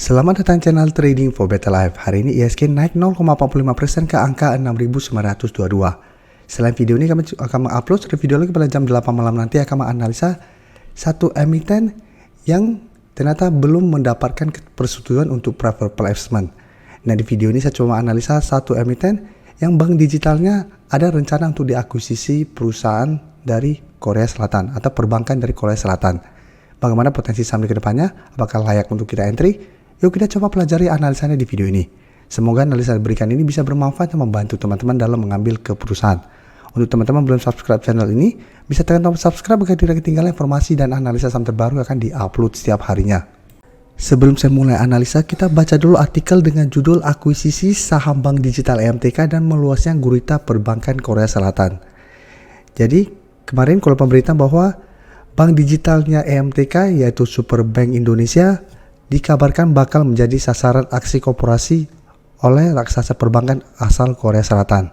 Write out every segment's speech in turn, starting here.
Selamat datang channel Trading for Better Life. Hari ini ISG naik 0,45% ke angka 6.922. Selain video ini kami akan mengupload satu video lagi pada jam 8 malam nanti akan menganalisa satu emiten yang ternyata belum mendapatkan persetujuan untuk private placement. Nah, di video ini saya coba analisa satu emiten yang bank digitalnya ada rencana untuk diakuisisi perusahaan dari Korea Selatan atau perbankan dari Korea Selatan. Bagaimana potensi saham ke depannya? Apakah layak untuk kita entry? Yuk kita coba pelajari analisanya di video ini. Semoga analisa yang diberikan ini bisa bermanfaat dan membantu teman-teman dalam mengambil keputusan. Untuk teman-teman belum subscribe channel ini, bisa tekan tombol subscribe agar tidak ketinggalan informasi dan analisa saham terbaru yang akan diupload setiap harinya. Sebelum saya mulai analisa, kita baca dulu artikel dengan judul Akuisisi Saham Bank Digital EMTK dan Meluasnya Gurita Perbankan Korea Selatan. Jadi, kemarin kalau pemberitaan bahwa bank digitalnya EMTK yaitu Superbank Indonesia dikabarkan bakal menjadi sasaran aksi korporasi oleh raksasa perbankan asal Korea Selatan.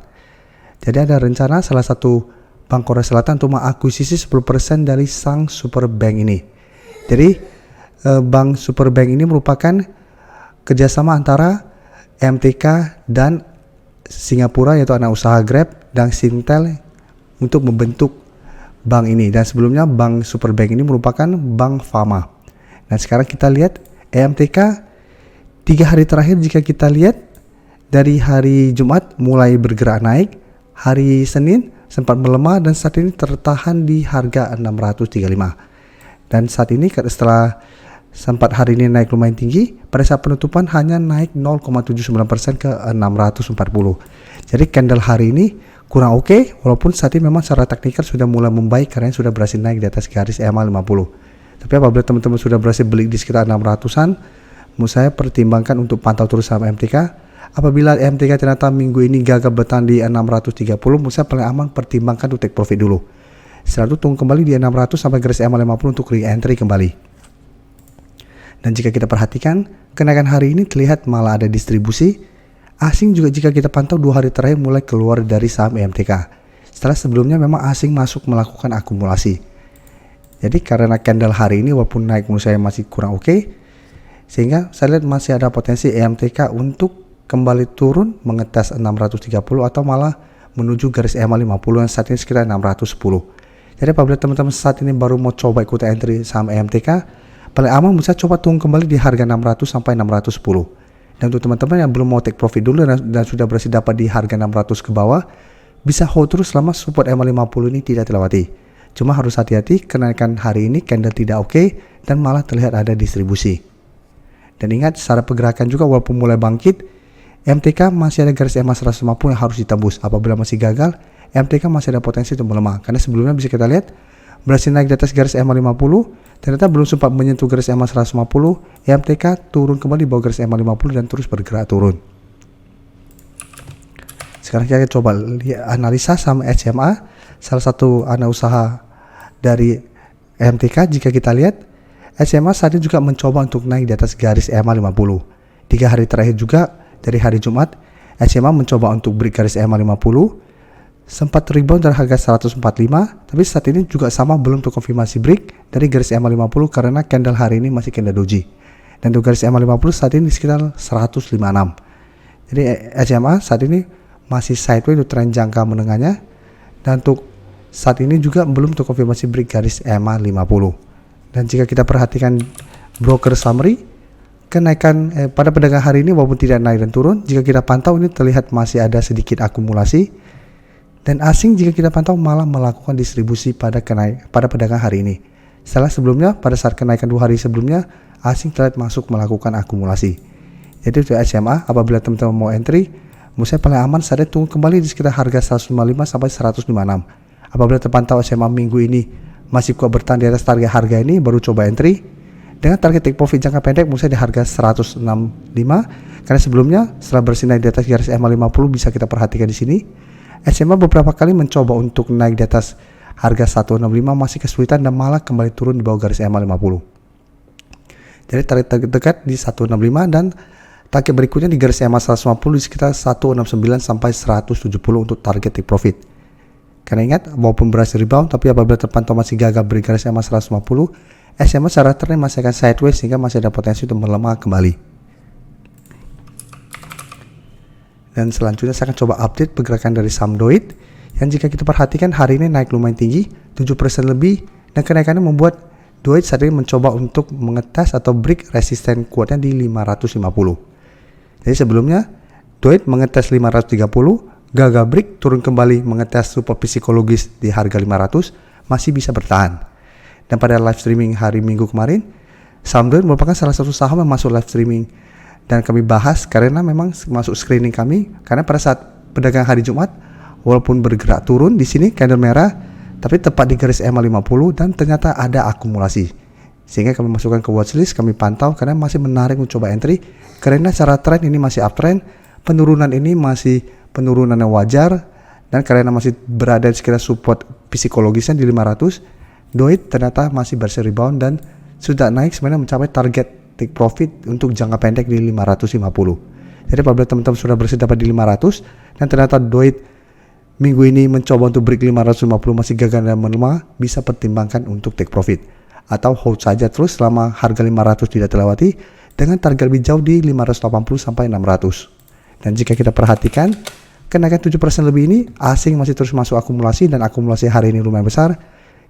Jadi ada rencana salah satu bank Korea Selatan untuk mengakuisisi 10% dari sang Superbank ini. Jadi bank Superbank ini merupakan kerjasama antara EMTK dan Singapura yaitu anak usaha Grab dan Singtel untuk membentuk bank ini. Dan sebelumnya bank Superbank ini merupakan bank Fama. Nah sekarang kita lihat EMTK 3 hari terakhir jika kita lihat dari hari Jumat mulai bergerak naik, hari Senin sempat melemah dan saat ini tertahan di harga 635. Dan saat ini setelah sempat hari ini naik lumayan tinggi, pada saat penutupan hanya naik 0,79% ke 640. Jadi candle hari ini kurang oke, walaupun saat ini memang secara teknikal sudah mulai membaik karena sudah berhasil naik di atas garis EMA 50. Tapi apabila teman-teman sudah berhasil beli di sekitar 600-an, menurut saya pertimbangkan untuk pantau terus saham MTK. Apabila MTK ternyata minggu ini gagal bertahan di 630, menurut saya paling aman pertimbangkan untuk take profit dulu. Setelah itu tunggu kembali di 600 sampai garis EMA 50 untuk re-entry kembali. Dan jika kita perhatikan, kenaikan hari ini terlihat malah ada distribusi. Asing juga jika kita pantau 2 hari terakhir mulai keluar dari saham MTK. Setelah sebelumnya memang asing masuk melakukan akumulasi. Jadi karena candle hari ini walaupun naik menurut saya masih kurang oke, sehingga saya lihat masih ada potensi EMTK untuk kembali turun mengetes 630 atau malah menuju garis EMA 50 yang saat ini sekitar 610. Jadi apabila teman-teman saat ini baru mau coba ikut entry saham EMTK, paling aman bisa coba tunggu kembali di harga 600 sampai 610. Dan untuk teman-teman yang belum mau take profit dulu dan sudah berhasil dapat di harga 600 ke bawah, bisa hold terus selama support EMA 50 ini tidak terlewati. Cuma harus hati-hati, kenaikan hari ini candle tidak oke dan malah terlihat ada distribusi. Dan ingat secara pergerakan juga walaupun mulai bangkit, MTK masih ada garis EMA 150 yang harus ditembus. Apabila masih gagal, MTK masih ada potensi untuk melemah. Karena sebelumnya bisa kita lihat berhasil naik di atas garis EMA 50, ternyata belum sempat menyentuh garis EMA 150, MTK turun kembali di bawah garis EMA 50 dan terus bergerak turun. Sekarang kita coba analisa saham SMA, salah satu anak usaha dari MTK. Jika kita lihat SMA saat ini juga mencoba untuk naik di atas garis EMA 50. 3 hari terakhir juga dari hari Jumat SMA mencoba untuk break garis EMA 50, sempat rebound dari harga 145, tapi saat ini juga sama belum terkonfirmasi break dari garis EMA 50 karena candle hari ini masih candle doji. Dan untuk garis EMA 50 saat ini sekitar 156. Jadi SMA saat ini masih sideways untuk tren jangka menengahnya, dan untuk saat ini juga belum terkonfirmasi break garis EMA 50. Dan jika kita perhatikan broker summary, kenaikan pada perdagangan hari ini walaupun tidak naik dan turun, jika kita pantau ini terlihat masih ada sedikit akumulasi. Dan asing jika kita pantau malah melakukan distribusi pada perdagangan hari ini. Setelah sebelumnya pada saat kenaikan 2 hari sebelumnya, asing terlihat masuk melakukan akumulasi. Jadi untuk SMA apabila teman-teman mau entry, menurut saya paling aman saya tunggu kembali di sekitar harga 155 sampai 156. Apabila terpantau SMA minggu ini masih kuat bertahan di atas target harga ini, baru coba entry. Dengan target take profit jangka pendek menurut saya di harga 165. Karena sebelumnya setelah bersinar di atas garis EMA 50 bisa kita perhatikan di sini. SMA beberapa kali mencoba untuk naik di atas harga 165 masih kesulitan dan malah kembali turun di bawah garis EMA 50. Jadi target terdekat di 165 dan target berikutnya di garis EMA 150 di sekitar 169 sampai 170 untuk target take profit. Karena ingat, walaupun berhasil rebound, tapi apabila terpantau masih gagal beri garis EMA 150, SMA secara tren masih akan sideways sehingga masih ada potensi untuk melemah kembali. Dan selanjutnya saya akan coba update pergerakan dari saham DOIT yang jika kita perhatikan hari ini naik lumayan tinggi 7% lebih, dan kenaikannya membuat DOIT saat ini mencoba untuk mengetes atau break resisten kuatnya di 550. Jadi sebelumnya DOIT mengetes 530, gagal break, turun kembali mengetes support psikologis di harga 500, masih bisa bertahan. Dan pada live streaming hari Minggu kemarin, saham DOIT merupakan salah satu saham yang masuk live streaming dan kami bahas karena memang masuk screening kami, karena pada saat perdagangan hari Jumat walaupun bergerak turun di sini candle merah, tapi tepat di garis EMA 50 dan ternyata ada akumulasi, sehingga kami masukkan ke watchlist. Kami pantau karena masih menarik mencoba entry karena secara trend ini masih uptrend, penurunan ini masih penurunan yang wajar, dan karena masih berada di sekitar support psikologisnya di 500, DOIT ternyata masih berseri rebound dan sudah naik sebenarnya mencapai target take profit untuk jangka pendek di 550. Jadi apabila teman-teman sudah bersedia dapat di 500 dan ternyata DOIT minggu ini mencoba untuk break 550 masih gagal dan melemah, bisa pertimbangkan untuk take profit atau hold saja terus selama harga 500 tidak terlewati dengan target lebih jauh di 580 sampai 600. Dan jika kita perhatikan kenaikan 7% lebih ini, asing masih terus masuk akumulasi dan akumulasi hari ini lumayan besar.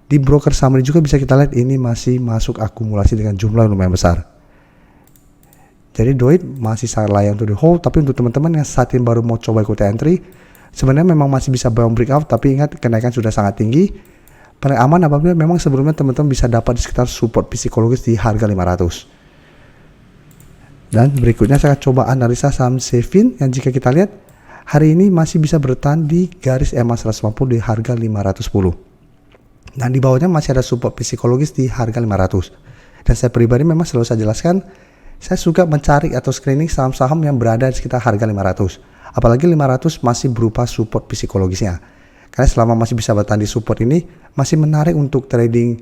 Di broker summary juga bisa kita lihat ini masih masuk akumulasi dengan jumlah lumayan besar. Jadi DOIT masih sangat layak untuk di hold, tapi untuk teman-teman yang saat ini baru mau coba ikut entry, sebenarnya memang masih bisa bound breakout, tapi ingat kenaikan sudah sangat tinggi. Paling aman apabila memang sebelumnya teman-teman bisa dapat di sekitar support psikologis di harga 500. Dan berikutnya saya akan coba analisa saham Sevin yang jika kita lihat hari ini masih bisa bertahan di garis EMA 150 di harga 510. Dan di bawahnya masih ada support psikologis di harga 500. Dan saya pribadi memang selalu saya jelaskan, saya suka mencari atau screening saham-saham yang berada di sekitar harga 500. Apalagi 500 masih berupa support psikologisnya. Karena selama masih bisa bertahan di support ini, masih menarik untuk trading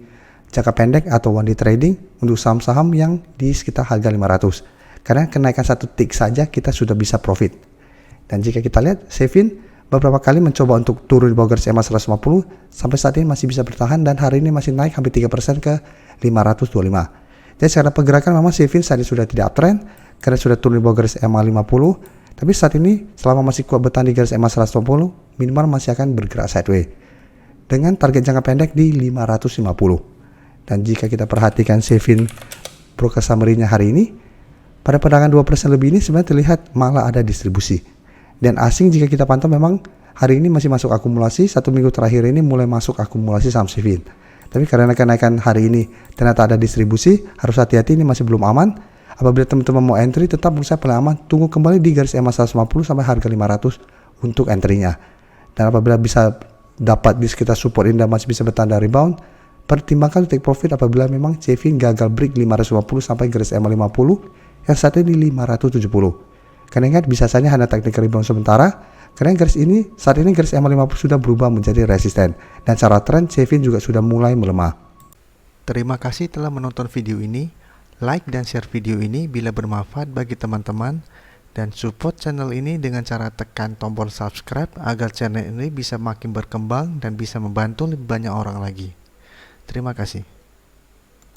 jangka pendek atau one day trading untuk saham-saham yang di sekitar harga 500. Karena kenaikan satu tick saja kita sudah bisa profit. Dan jika kita lihat, Sevin beberapa kali mencoba untuk turun di bawah garis EMA 150, sampai saat ini masih bisa bertahan dan hari ini masih naik hampir 3% ke 525. Jadi secara pergerakan memang Sevin saat ini sudah tidak uptrend karena sudah turun di bawah garis EMA 50. Tapi saat ini selama masih kuat bertahan di garis EMA 120, minimal masih akan bergerak sideways dengan target jangka pendek di 550. Dan jika kita perhatikan Sevin broker summary-nya hari ini, pada perdagangan 2% lebih ini sebenarnya terlihat malah ada distribusi. Dan asing jika kita pantau memang hari ini masih masuk akumulasi, satu minggu terakhir ini mulai masuk akumulasi saham Sevin. Tapi karena kenaikan hari ini ternyata ada distribusi, harus hati-hati, ini masih belum aman. Apabila teman-teman mau entry, tetap menurut saya paling aman tunggu kembali di garis EMA 150 sampai harga 500 untuk entry-nya. Dan apabila bisa dapat di sekitar support ini dan masih bisa bertanda rebound, pertimbangkan take profit apabila memang Sevin gagal break 550 sampai garis EMA 50 yang saat ini 570. Karena ingat bisa saja hanya teknik rebound sementara. Karena garis ini saat ini garis EMA 50 sudah berubah menjadi resisten dan secara tren Sevin juga sudah mulai melemah. Terima kasih telah menonton video ini. Like dan share video ini bila bermanfaat bagi teman-teman, dan support channel ini dengan cara tekan tombol subscribe agar channel ini bisa makin berkembang dan bisa membantu lebih banyak orang lagi. Terima kasih.